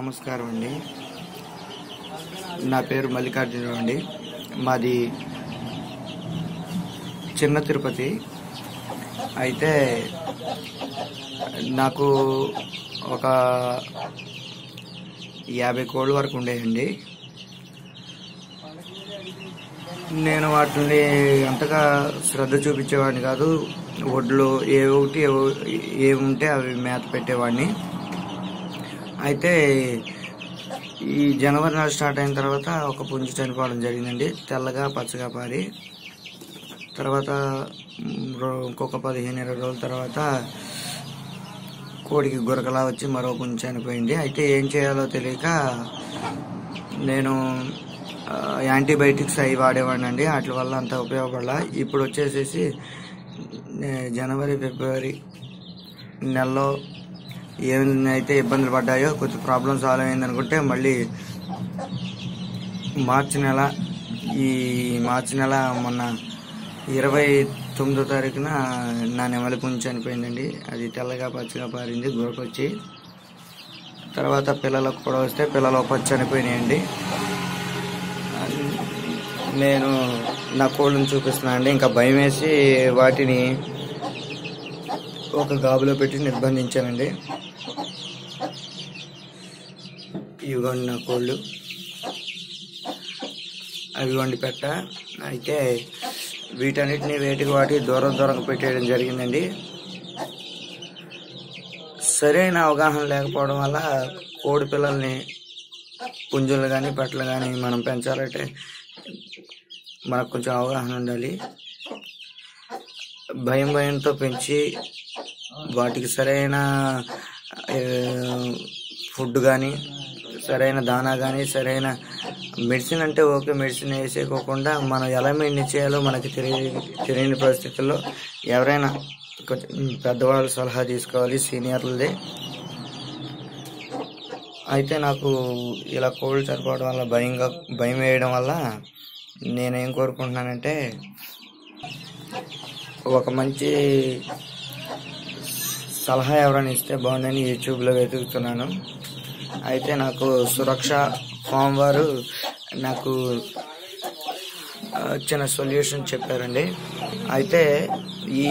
నమస్కారం అండి. నా పేరు మల్లికార్జున అండి. మాది చిన్న తిరుపతి. అయితే నాకు ఒక 50 కోళ్ళ వరకు ఉండేయండి. నేను వాటిని అంతగా శ్రద్ధ చూపించేవాడిని కాదు. ఒడ్లు ఏముంటే అవి మేత పెట్టేవాడిని. అయితే ఈ జనవరి నెల స్టార్ట్ అయిన తర్వాత ఒక పుంజు చనిపోవడం జరిగిందండి, తెల్లగా పచ్చగా పారి. తర్వాత ఇంకొక 15-20 రోజుల తర్వాత కోడికి గురకలా వచ్చి మరో పుంజు చనిపోయింది. అయితే ఏం చేయాలో తెలియక నేను యాంటీబయాటిక్స్ అవి వాడేవాడిని అండి. వాటి వల్ల అంత ఉపయోగపడాల. ఇప్పుడు వచ్చేసేసి జనవరి ఫిబ్రవరి నెలలో ఏమైతే ఇబ్బందులు పడ్డాయో, కొంచెం ప్రాబ్లం సాల్వ్ అయింది అనుకుంటే మళ్ళీ మార్చి నెల మొన్న 29వ తారీఖున నా నెమలి పుంజు చనిపోయిందండి. అది తెల్లగా పచ్చగా పారింది, గురకొచ్చి. తర్వాత పిల్లలకు కూడా వస్తే పిల్లలు పచ్చి చనిపోయినాయండి. నేను నా కోళ్ళను చూపిస్తున్నాను అండి. ఇంకా భయం వేసి వాటిని ఒక గాబులో పెట్టి నిర్బంధించానండి. ఇవ్వండి నా కోళ్ళు, అవిగోండి పెట్ట. అయితే వీటన్నిటిని వాటికి దూరం పెట్టేయడం జరిగిందండి. సరైన అవగాహన లేకపోవడం వల్ల కోడి పిల్లల్ని, పుంజులు కానీ పెట్టలు కానీ మనం పెంచాలంటే మనకు కొంచెం అవగాహన ఉండాలి. భయంతో పెంచి వాటికి సరైన ఫుడ్ కానీ, సరైన దానా కానీ, సరైన మెడిసిన్ అంటే ఓకే, మెడిసిన్ వేసేకోకుండా మనం ఎలా మెయింటైన్ చేయాలో మనకి తెలియని పరిస్థితుల్లో ఎవరైనా కొంచెం పెద్దవాళ్ళ సలహా తీసుకోవాలి, సీనియర్లదే. అయితే నాకు ఇలా కోళ్ళు చనిపోవడం వల్ల భయం వేయడం వల్ల నేనేం కోరుకుంటున్నానంటే, ఒక మంచి సలహా ఎవరైనా ఇస్తే బాగుందని యూట్యూబ్లో వెతుకుతున్నాను. అయితే నాకు సురక్ష ఫామ్ వారు నాకు చిన్న సొల్యూషన్ చెప్పారండి. అయితే ఈ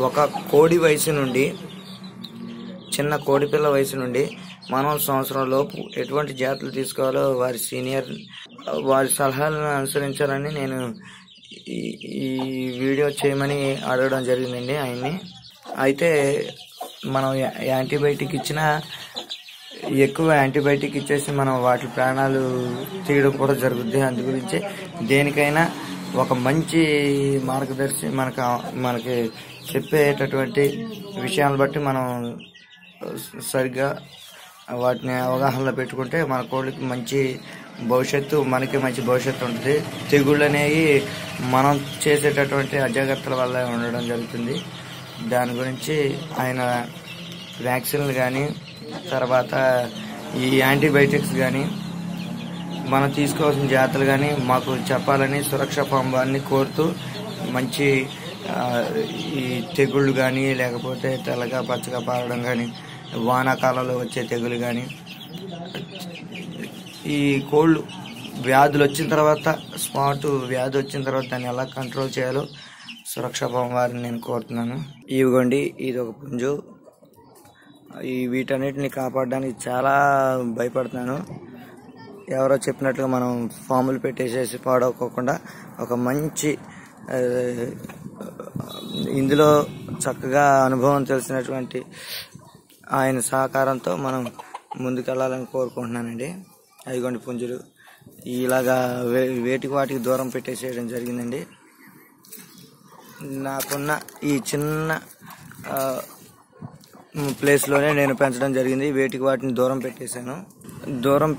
ఒక కోడి వయసు నుండి, చిన్న కోడి పిల్ల వయసు నుండి మనం సంవత్సరం లోపు ఎటువంటి జాగ్రత్తలు తీసుకోవాలో వారి సలహాలను అనుసరించాలని నేను ఈ వీడియో చేయమని అడగడం జరిగిందండి ఆయన్ని. అయితే మనం యాంటీబయాటిక్ ఇచ్చినా, ఎక్కువ యాంటీబయాటిక్ ఇచ్చేసి మనం వాటి ప్రాణాలు తీయడం కూడా జరుగుద్ది. అందు గురించి దేనికైనా ఒక మంచి మార్గదర్శి మనకి చెప్పేటటువంటి విషయాలను బట్టి మనం సరిగ్గా వాటిని అవగాహనలో పెట్టుకుంటే మన కోళ్ళకి మంచి భవిష్యత్తు, మనకి మంచి భవిష్యత్తు ఉంటుంది. తెగుళ్ళు అనేవి మనం చేసేటటువంటి అజాగ్రత్తల వల్ల ఉండడం జరుగుతుంది. దాని గురించి ఆయన వ్యాక్సిన్లు కానీ, తర్వాత ఈ యాంటీబయాటిక్స్ కానీ, మనం తీసుకోవాల్సిన జాగ్రత్తలు కానీ మాకు చెప్పాలని సురక్ష ఫామ్ వారిని కోరుతూ, మంచి ఈ తెగుళ్ళు కానీ, లేకపోతే తెల్లగా పచ్చగా పారడం కానీ, వానాకాలంలో వచ్చే తెగులు కానీ, ఈ కోళ్ళు వ్యాధులు వచ్చిన తర్వాత, వ్యాధి వచ్చిన తర్వాత దాన్ని ఎలా కంట్రోల్ చేయాలో సురక్ష ఫామ్ వారిని నేను కోరుతున్నాను. ఇవిగోండి, ఇది ఒక పుంజు. వీటన్నిటిని కాపాడడానికి చాలా భయపడుతున్నాను. ఎవరో చెప్పినట్లుగా మనం ఫాములు పెట్టేసేసి పాడవకోకుండా ఒక మంచి ఇందులో చక్కగా అనుభవం తెలిసినటువంటి ఆయన సహకారంతో మనం ముందుకెళ్ళాలని కోరుకుంటున్నానండి. అదిగోండి పుంజులు ఇలాగా వాటికి దూరం పెట్టేసేయడం జరిగిందండి. నాకున్న ఈ చిన్న ప్లేస్లోనే నేను పెంచడం జరిగింది. వాటిని దూరం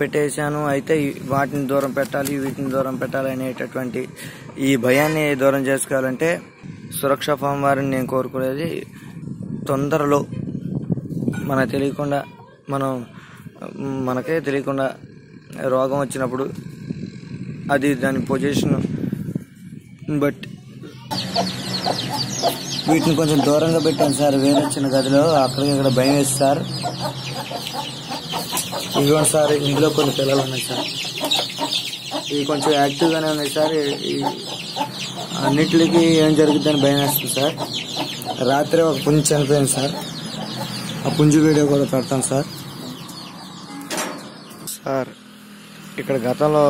పెట్టేశాను. అయితే వాటిని దూరం పెట్టాలి, వీటిని దూరం పెట్టాలి అనేటటువంటి ఈ భయాన్ని దూరం చేసుకోవాలంటే సురక్ష ఫామ్ వారిని నేను కోరుకునేది, తొందరలో మనకే తెలియకుండా రోగం వచ్చినప్పుడు అది దాని పొజిషన్ బట్టి వీటిని కొంచెం దూరంగా పెట్టాను సార్. వేరే చిన్న గదిలో అక్కడికి ఇక్కడ భయం వేసి సార్. ఇదిగోండి సార్, ఇందులో కొన్ని పిల్లలు ఉన్నాయి సార్. ఇవి కొంచెం యాక్టివ్గానే ఉన్నాయి సార్. అన్నిటికి ఏం జరుగుతుందని భయం వేస్తుంది సార్. రాత్రి ఒక పుంజు చనిపోయింది సార్. ఆ పుంజు వీడియో కూడా పెడతాను సార్. సార్ ఇక్కడ గతంలో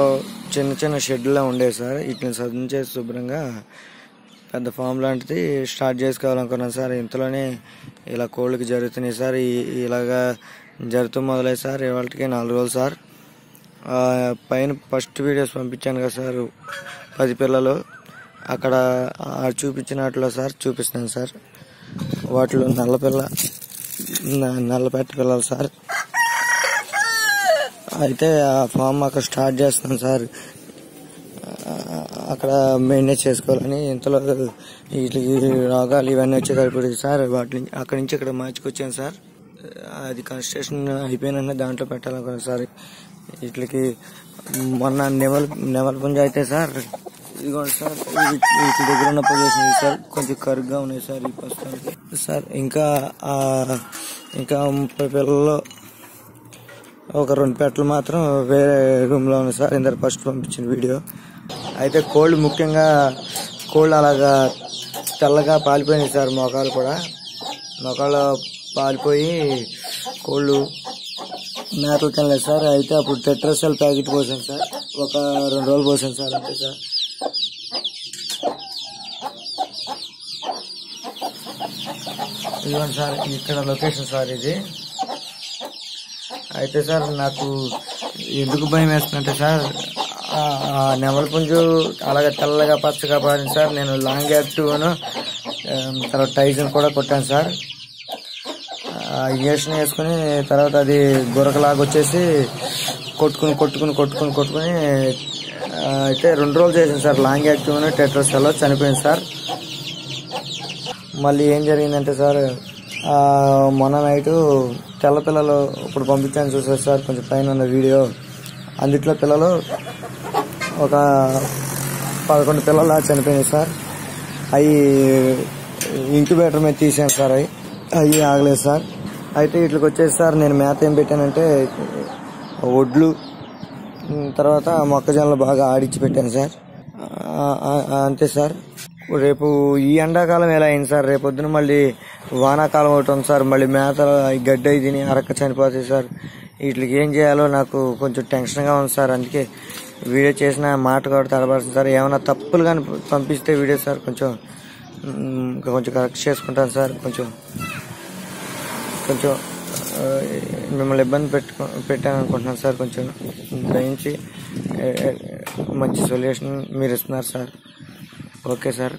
చిన్న చిన్న షెడ్లా ఉండేవి సార్. వీటిని సర్దించేసి శుభ్రంగా పెద్ద ఫామ్ లాంటిది స్టార్ట్ చేసుకోవాలనుకున్నాను సార్. ఇంతలోనే ఇలా కోళ్ళకి జరుగుతున్నాయి సార్. ఇలాగా జరుగుతూ మొదలై సార్ ఇవాళకి 4 రోజులు సార్. పైన ఫస్ట్ వీడియోస్ పంపించాను కదా సార్, 10 పిల్లలు. అక్కడ చూపించినట్లో సార్ చూపిస్తాను సార్. వాటిలో నల్లపెట్ట పిల్లలు సార్. అయితే ఆ ఫామ్ అక్కడ స్టార్ట్ చేస్తున్నాను సార్. అక్కడ మెయింటైన్ చేసుకోవాలని. ఇంతలో వీటికి రోగాలు ఇవన్నీ వచ్చేటప్పుడు సార్ వాటిని అక్కడి నుంచి ఇక్కడ మార్చుకొచ్చాను సార్. అది కన్స్ట్రక్షన్ అయిపోయిన దాంట్లో పెట్టాలనుకున్నాను సార్. వీటికి మొన్న నెమలి పుంజ అయితే సార్, ఇదిగోండి సార్, వీటి దగ్గర ఉన్న పొజిషన్ సార్ కొంచెం కరుగ్గా ఉన్నాయి సార్ ఈ ప్రస్తుతానికి సార్. ఇంకా 30 పిల్లల్లో ఒక 2 పెట్టలు మాత్రం వేరే రూమ్లో ఉన్నాయి సార్. ఇందరు ఫస్ట్ పంపించిన వీడియో. అయితే ముఖ్యంగా కోళ్ళు అలాగా తెల్లగా పాలిపోయినాయి సార్. మొఖాలు పాలిపోయి కోళ్ళు మేతలు తినలేదు సార్. అయితే అప్పుడు టెట్రాసెల్ ప్యాకెట్ పోసాను సార్. ఒక 2 రోజులు పోసాను సార్, అంతే సార్. ఇదిగోండి సార్, ఇక్కడ లొకేషన్ సార్ ఇది. అయితే సార్ నాకు ఎందుకు భయం వేస్తుందంటే సార్, నెమలి పుంజు అలాగే తెల్లగా పచ్చగా పారింది సార్. నేను లాంగ్ యాక్టివ్ను తర్వాత టైజన్ కూడా కొట్టాను సార్. ఇంజక్షన్ వేసుకుని తర్వాత అది గురకలాగా వచ్చేసి కొట్టుకుని అయితే 2 రోజులు చేసింది సార్. లాంగ్ యాక్టివ్ను టెట్రాసెల్లో చనిపోయింది సార్. మళ్ళీ ఏం జరిగిందంటే సార్, మొన్న నైటు తెల్ల పిల్లలు ఇప్పుడు పంపించాను చూసారు సార్, కొంచెం పైన ఉన్న వీడియో. అందుట్లో పిల్లలు ఒక 11 పిల్లలు చనిపోయినాయి సార్. అవి ఇంక్యుబేటర్ మీద తీసాను సార్. అవి ఆగలేదు సార్. అయితే వీటికి వచ్చేసి సార్ నేను మేత ఏం పెట్టానంటే ఒడ్లు తర్వాత మొక్కజొన్నలు బాగా ఆడిచ్చి పెట్టాను సార్. అంతే సార్. రేపు ఈ ఎండాకాలం ఎలా అయింది సార్, రేపొద్దున మళ్ళీ వానాకాలం ఒకటి ఉంది సార్. మళ్ళీ మేత గడ్డి అయి తిని అరక్క చనిపోతాయి సార్. వీటికి ఏం చేయాలో నాకు కొంచెం టెన్షన్గా ఉంది సార్. అందుకే వీడియో చేసిన మాట కూడా తడబడుతుంది సార్. ఏమైనా తప్పులు కానీ పంపిస్తే వీడియో సార్ కొంచెం కరెక్ట్ చేసుకుంటాను సార్. కొంచెం మిమ్మల్ని ఇబ్బంది పెట్టాను అనుకుంటున్నాను సార్. కొంచెం దయించి మంచి సొల్యూషన్ మీరు ఇస్తున్నారు సార్. Okay sir.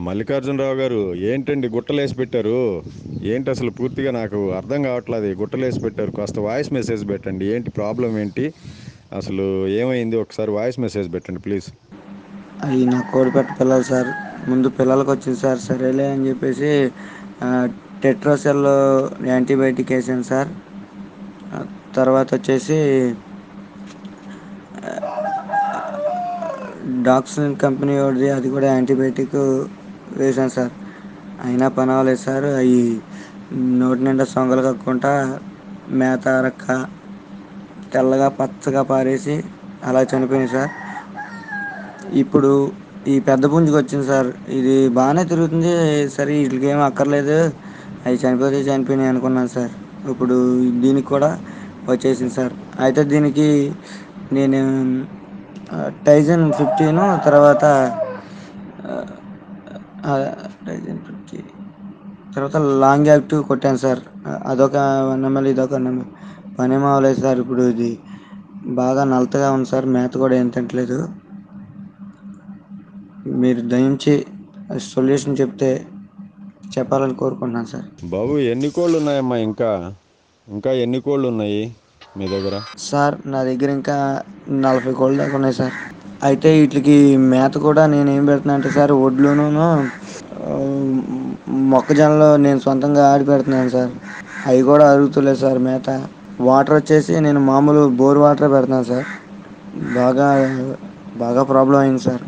మల్లికార్జునరావు గారు, ఏంటండి గుట్టలేసి పెట్టారు? ఏంటి అసలు పూర్తిగా నాకు అర్థం కావట్లేదు. గుట్టలేసి పెట్టారు, కాస్త వాయిస్ మెసేజ్ పెట్టండి. ఏంటి ప్రాబ్లం ఏంటి, అసలు ఏమైంది? ఒకసారి వాయిస్ మెసేజ్ పెట్టండి ప్లీజ్. అవి నా కోడిపెట్ట పిల్లలు సార్. ముందు పిల్లలకు వచ్చింది సార్. సరేలే అని చెప్పేసి టెట్రాసెల్ యాంటీబయాటిక్ వేసాను సార్. తర్వాత వచ్చేసి డాక్సిన్ కంపెనీ వాడిది, అది కూడా యాంటీబయాటిక్ వేసాను సార్. అయినా పని అవ్వలేదు సార్. అవి నోటి నిండా సొంగలు కక్కుంటా మేత అరక్క తెల్లగా పచ్చగా పారేసి అలా చనిపోయింది సార్. ఇప్పుడు ఈ పెద్ద పుంజుకి వచ్చింది సార్. ఇది బాగానే తిరుగుతుంది సరే, వీటికి ఏం అక్కర్లేదు, అవి చనిపోయినాయి అనుకున్నాను సార్. ఇప్పుడు దీనికి కూడా వచ్చేసింది సార్. అయితే దీనికి నేను టైజన్ 15 తర్వాత టైజన్ 50 తర్వాత లాంగ్ యాక్టివ్ కొట్టాను సార్. అదొక నెమలి ఇదొక నెమలి. పనేం అవ్వలేదు సార్. ఇప్పుడు ఇది బాగా నలతగా ఉంది సార్. మేత కూడా ఏం తింటలేదు. మీరు దయించి సొల్యూషన్ చెప్పాలని కోరుకుంటున్నాను సార్. బాబు, ఎన్ని కోళ్ళు ఉన్నాయమ్మా? ఇంకా ఎన్ని కోళ్ళు ఉన్నాయి మీ దగ్గర? సార్ నా దగ్గర ఇంకా 40 కోళ్ళ దాకా ఉన్నాయి సార్. అయితే వీటికి మేత కూడా నేను ఏం పెడుతున్నా అంటే సార్, ఒడ్లును మొక్కజొన్నలో నేను సొంతంగా ఆడి పెడుతున్నాను సార్. అవి కూడా అరుగుతలేదు సార్ మేత. వాటర్ వచ్చేసి నేను మామూలు బోర్ వాటరే పెడుతున్నాను సార్. బాగా ప్రాబ్లం అయింది సార్.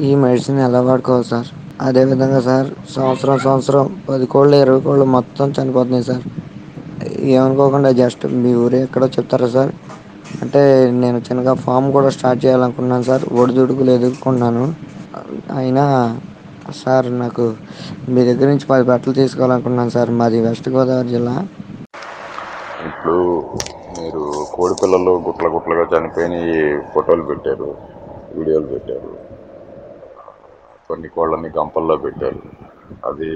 ఈ మెడిసిన్ ఎలా వాడుకోవాలి సార్? అదేవిధంగా సార్ సంవత్సరం 10 కోళ్ళు 20 కోళ్ళు మొత్తం చనిపోతున్నాయి సార్. ఏమనుకోకుండా జస్ట్ మీ ఊరు ఎక్కడో చెప్తారా సార్? అంటే నేను చిన్నగా ఫామ్ కూడా స్టార్ట్ చేయాలనుకున్నాను సార్. ఒడిదుడుకులు ఎదుర్కొన్నాను. అయినా సార్ నాకు మీ దగ్గర నుంచి 10 బట్టలు తీసుకోవాలనుకున్నాను సార్. మాది వెస్ట్ గోదావరి జిల్లా. ఇప్పుడు మీరు కోడి పిల్లలు గుట్లుగా చనిపోయిన ఫోటోలు పెట్టారు, వీడియోలు పెట్టారు, కొన్ని కోళ్ళని గంపల్లో పెట్టారు. అది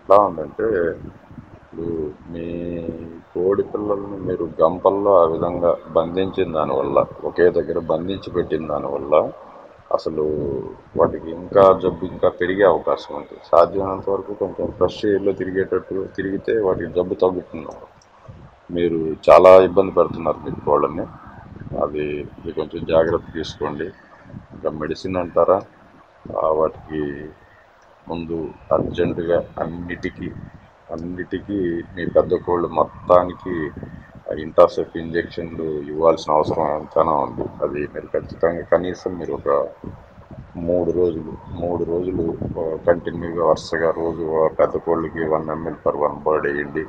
ఎలా ఉందంటే, ఇప్పుడు మీ కోడి పిల్లల్ని మీరు గంపల్లో ఆ విధంగా బంధించిన దానివల్ల, ఒకే దగ్గర బంధించి పెట్టిన దానివల్ల అసలు వాటికి ఇంకా జబ్బు ఇంకా పెరిగే అవకాశం ఉంది. సాధ్యమైనంత వరకు కొంచెం ఫ్రెష్ ఎయిర్లో తిరిగితే వాటికి జబ్బు తగ్గుతుంది. మీరు చాలా ఇబ్బంది పెడుతున్నారు మీ కోళ్ళని. ఇది కొంచెం జాగ్రత్త తీసుకోండి. ఇంకా మెడిసిన్ అంటారా, వాటికి ముందు అర్జెంటుగా అన్నిటికీ మీ పెద్ద కోళ్ళు మొత్తానికి ఇంటాసెఫ్ ఇంజెక్షన్లు ఇవ్వాల్సిన అవసరం ఎంతైనా ఉంది. అది మీరు ఖచ్చితంగా కనీసం మీరు ఒక 3 రోజులు కంటిన్యూగా వరుసగా రోజు పెద్ద కోళ్ళకి 1 ml per 1 bird వేయండి.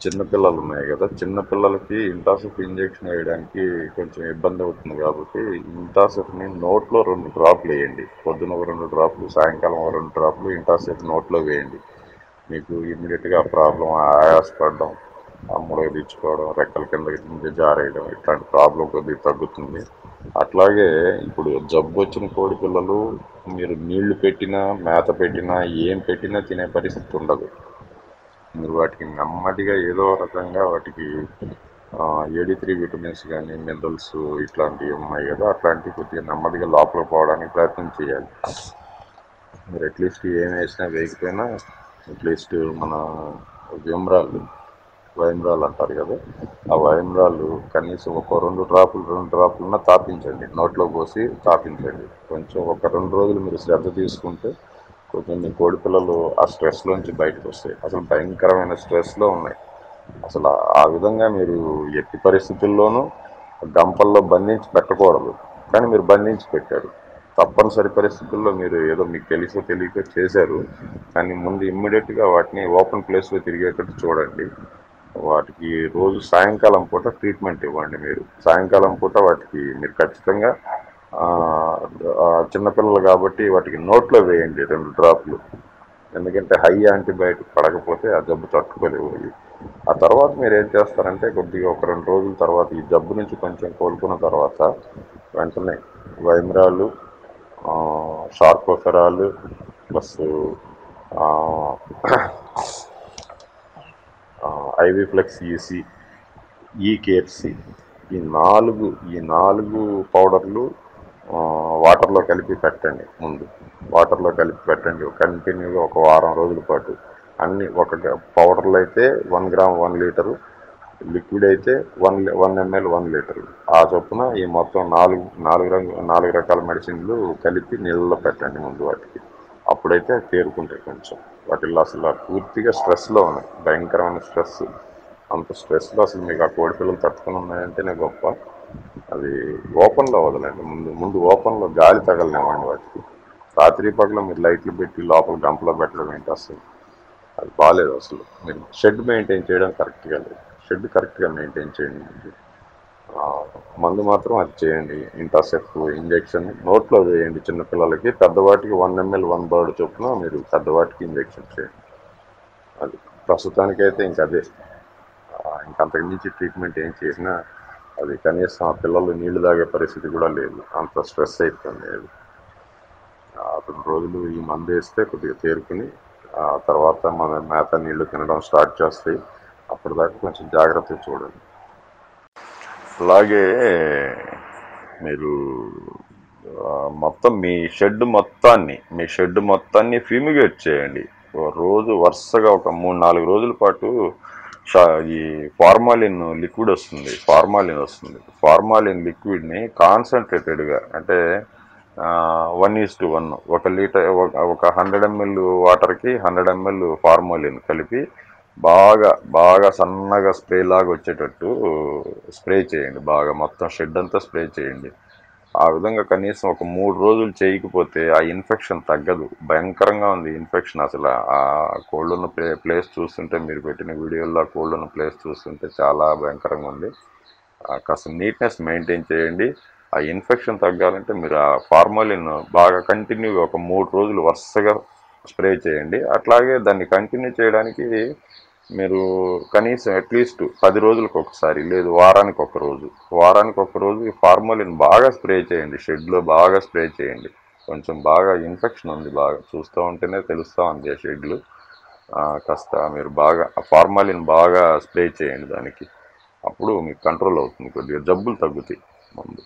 చిన్నపిల్లలు ఉన్నాయి కదా, చిన్నపిల్లలకి ఇంటాసెఫ్ ఇంజెక్షన్ వేయడానికి కొంచెం ఇబ్బంది అవుతుంది కాబట్టి ఇంటాసెఫ్ని నోట్లో 2 డ్రాప్లు వేయండి. పొద్దున ఒక 2 డ్రాప్లు, సాయంకాలం ఒక 2 డ్రాప్లు ఇంటాసెఫ్ నోట్లో వేయండి. మీకు ఇమ్మీడియట్గా ప్రాబ్లం ఆయాసపడడం, ముడగ తెచ్చుకోవడం, రెక్కల కింద నుంచి జారేయడం ఇట్లాంటి ప్రాబ్లం కొద్దిగా తగ్గుతుంది. అట్లాగే ఇప్పుడు జబ్బు వచ్చిన కోడి పిల్లలు మీరు నీళ్లు పెట్టినా, మేత పెట్టినా, ఏం పెట్టినా తినే పరిస్థితి ఉండదు. మీరు వాటికి నెమ్మదిగా ఏదో రకంగా వాటికి 83 విటమిన్స్ కానీ, మినరల్స్ ఇట్లాంటివి ఉన్నాయి కదా, అట్లాంటివి కొద్దిగా నెమ్మదిగా లోపల పోవడానికి ప్రయత్నం చేయాలి. మీరు అట్లీస్ట్ ఏం వేసినా వేయకపోయినా అట్లీస్ట్ మన వైమ్రాలు అంటారు కదా, ఆ వైమ్రాలు కనీసం ఒక 2 డ్రాపులున్నా తాపించండి, నోట్లో పోసి తాపించండి. కొంచెం ఒక 2 రోజులు మీరు శ్రద్ధ తీసుకుంటే కొంచెం మీ కోడి పిల్లలు ఆ స్ట్రెస్లోంచి బయటకు వస్తాయి. అసలు భయంకరమైన స్ట్రెస్లో ఉన్నాయి. అసలు ఆ విధంగా మీరు ఎట్టి పరిస్థితుల్లోనూ గంపల్లో బంధించి పెట్టకూడదు, కానీ మీరు బంధించి పెట్టారు. తప్పనిసరి పరిస్థితుల్లో మీరు ఏదో మీకు తెలియక చేశారు, కానీ ముందు ఇమ్మీడియట్గా వాటిని ఓపెన్ ప్లేస్లో తిరిగేటట్టు చూడండి. వాటికి రోజు సాయంకాలం పూట ట్రీట్మెంట్ ఇవ్వండి. మీరు సాయంకాలం పూట వాటికి మీరు ఖచ్చితంగా చిన్నపిల్లలు కాబట్టి వాటికి నోట్లో వేయండి 2 డ్రాప్లు. ఎందుకంటే హై యాంటీబయాటిక్ పడకపోతే ఆ జబ్బు తట్టుకోలేవు. ఆ తర్వాత మీరు ఏం చేస్తారంటే కొద్దిగా ఒక 2 రోజుల తర్వాత ఈ జబ్బు నుంచి కొంచెం కోలుకున్న తర్వాత వెంటనే వైమ్రాలు, షార్కోఫెరాలు ప్లస్ ఐవిఫ్లెక్స్ ఈసీ, ఈకేఎఫ్సి ఈ నాలుగు పౌడర్లు వాటర్లో కలిపి పెట్టండి. వాటర్లో కలిపి పెట్టండి కంటిన్యూగా ఒక వారం రోజుల పాటు. అన్ని ఒక పౌడర్లు అయితే 1 గ్రామ్ 1 లీటరు, లిక్విడ్ అయితే 1 ml 1 లీటరు. ఆ చొప్పున ఈ మొత్తం 4 రకాల మెడిసిన్లు కలిపి నీళ్ళలో పెట్టండి ముందు వాటికి. అప్పుడైతే తేరుకుంటాయి. కొంచెం వాటిల్లో అసలు పూర్తిగా స్ట్రెస్లో ఉన్నాయి, భయంకరమైన స్ట్రెస్. అంత స్ట్రెస్లో అసలు మీకు ఆ కోడి పిల్లలు తట్టుకుని ఉన్నాయంటేనే గొప్ప. అది ఓపెన్లో వదలండి, ముందు ఓపెన్లో గాలి తగలనివ్వండి వాటికి. రాత్రి పగల మీరు లైట్లు పెట్టి లోపల గంపలో పెట్టడం ఏంటి, అసలు అది బాగాలేదు. అసలు మీరు షెడ్ మెయింటైన్ చేయడం కరెక్ట్గా లేదు. షెడ్ కరెక్ట్గా మెయింటైన్ చేయండి. మందు మాత్రం అది చేయండి. ఇంటాసెఫ్ ఇంజెక్షన్ నోట్లో వేయండి చిన్నపిల్లలకి. పెద్దవాటికి 1 ml 1 bird చొప్పున మీరు పెద్దవాటికి ఇంజెక్షన్ చేయండి. అది ప్రస్తుతానికైతే ఇంకదే. ఇంకంతకు మించి ట్రీట్మెంట్ ఏం చేసినా అది కనీసం ఆ పిల్లలు నీళ్లు తాగే పరిస్థితి కూడా లేదు, అంత స్ట్రెస్ అయిపోతుంది. అది 2 రోజులు ఈ మందు వేస్తే కొద్దిగా తేరుకుని ఆ తర్వాత మన మేత నీళ్లు తినడం స్టార్ట్ చేస్తాయి. అప్పటిదాకా కొంచెం జాగ్రత్తగా చూడండి. అలాగే మీరు మొత్తం మీ షెడ్ మొత్తాన్ని ఫ్యూమిగేట్ చేయండి. రోజు వరుసగా ఒక 3-4 రోజుల పాటు ఈ ఫార్మాలిన్ వస్తుంది. ఫార్మాలిన్ లిక్విడ్ని కాన్సన్ట్రేటెడ్గా అంటే 1:1 1 లీటర్ ఒక 100 ml వాటర్కి 100 ml ఫార్మాలిన్ కలిపి బాగా సన్నగా స్ప్రే లాగా వచ్చేటట్టు స్ప్రే చేయండి. బాగా మొత్తం షెడ్ అంతా స్ప్రే చేయండి. ఆ విధంగా కనీసం ఒక 3 రోజులు చేయకపోతే ఆ ఇన్ఫెక్షన్ తగ్గదు. భయంకరంగా ఉంది ఇన్ఫెక్షన్. అసలు ఆ కోల్డ్ ఉన్న ప్లేస్ చూస్తుంటే, మీరు పెట్టిన వీడియోలో ఆ కోల్డ్ ఉన్న ప్లేస్ చూస్తుంటే చాలా భయంకరంగా ఉంది. కాస్త నీట్నెస్ మెయింటైన్ చేయండి. ఆ ఇన్ఫెక్షన్ తగ్గాలంటే మీరు ఆ ఫార్మాలిన్ బాగా కంటిన్యూగా ఒక 3 రోజులు వరుసగా స్ప్రే చేయండి. అట్లాగే దాన్ని కంటిన్యూ చేయడానికి మీరు కనీసం అట్లీస్ట్ 10 రోజులకు ఒకసారి, లేదు వారానికి ఒక రోజు, ఈ ఫార్మాలిన్ బాగా స్ప్రే చేయండి. షెడ్లో బాగా స్ప్రే చేయండి. కొంచెం బాగా ఇన్ఫెక్షన్ ఉంది, బాగా చూస్తూ ఉంటేనే తెలుస్తూ ఉంది ఆ షెడ్లు. కాస్త మీరు బాగా ఆ ఫార్మాలిన్ బాగా స్ప్రే చేయండి దానికి. అప్పుడు మీకు కంట్రోల్ అవుతుంది, కొద్దిగా జబ్బులు తగ్గుతాయి ముందు.